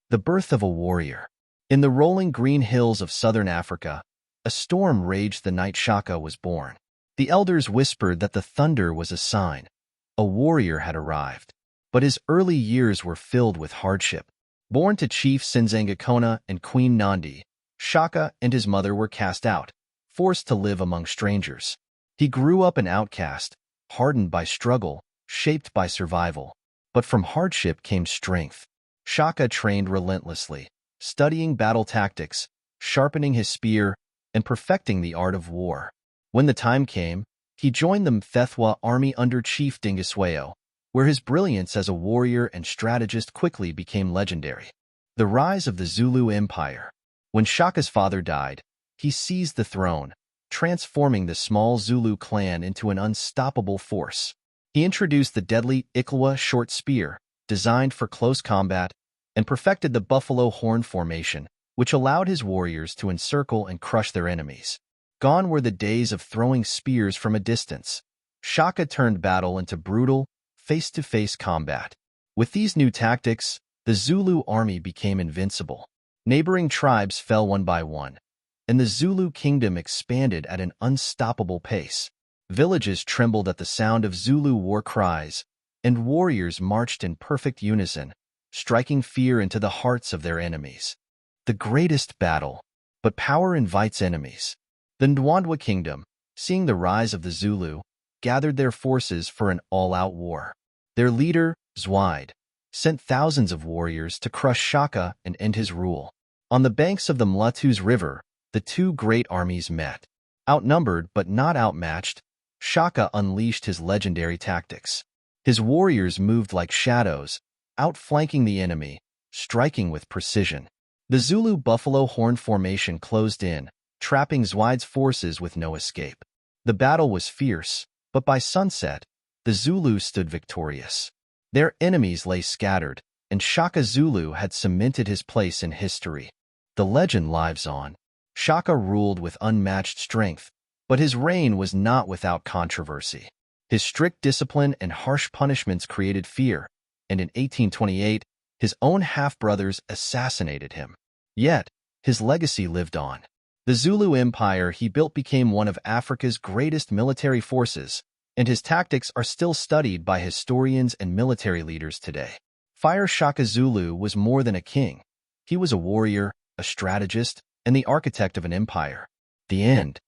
The birth of a warrior. In the rolling green hills of southern Africa, a storm raged the night Shaka was born. The elders whispered that the thunder was a sign. A warrior had arrived. But his early years were filled with hardship. Born to Chief Sinzangakona and Queen Nandi, Shaka and his mother were cast out, forced to live among strangers. He grew up an outcast, hardened by struggle, shaped by survival. But from hardship came strength. Shaka trained relentlessly, studying battle tactics, sharpening his spear, and perfecting the art of war. When the time came, he joined the Mthethwa army under Chief Dingiswayo, where his brilliance as a warrior and strategist quickly became legendary. The rise of the Zulu Empire. When Shaka's father died, he seized the throne, transforming the small Zulu clan into an unstoppable force. He introduced the deadly Iklawa short spear, designed for close combat, and perfected the buffalo horn formation, which allowed his warriors to encircle and crush their enemies. Gone were the days of throwing spears from a distance. Shaka turned battle into brutal, face-to-face combat. With these new tactics, the Zulu army became invincible. Neighboring tribes fell one by one, and the Zulu kingdom expanded at an unstoppable pace. Villages trembled at the sound of Zulu war cries, and warriors marched in perfect unison, striking fear into the hearts of their enemies. The greatest battle. But power invites enemies. The Ndwandwe kingdom, seeing the rise of the Zulu, gathered their forces for an all-out war. Their leader, Zwide, sent thousands of warriors to crush Shaka and end his rule. On the banks of the Mlatu's River, the two great armies met. Outnumbered but not outmatched, Shaka unleashed his legendary tactics. His warriors moved like shadows, outflanking the enemy, striking with precision. The Zulu buffalo horn formation closed in, trapping Zwide's forces with no escape. The battle was fierce, but by sunset, the Zulus stood victorious. Their enemies lay scattered, and Shaka Zulu had cemented his place in history. The legend lives on. Shaka ruled with unmatched strength, but his reign was not without controversy. His strict discipline and harsh punishments created fear, and in 1828, his own half-brothers assassinated him. Yet, his legacy lived on. The Zulu Empire he built became one of Africa's greatest military forces, and his tactics are still studied by historians and military leaders today. Fire Shaka Zulu was more than a king. He was a warrior, a strategist, and the architect of an empire. The end.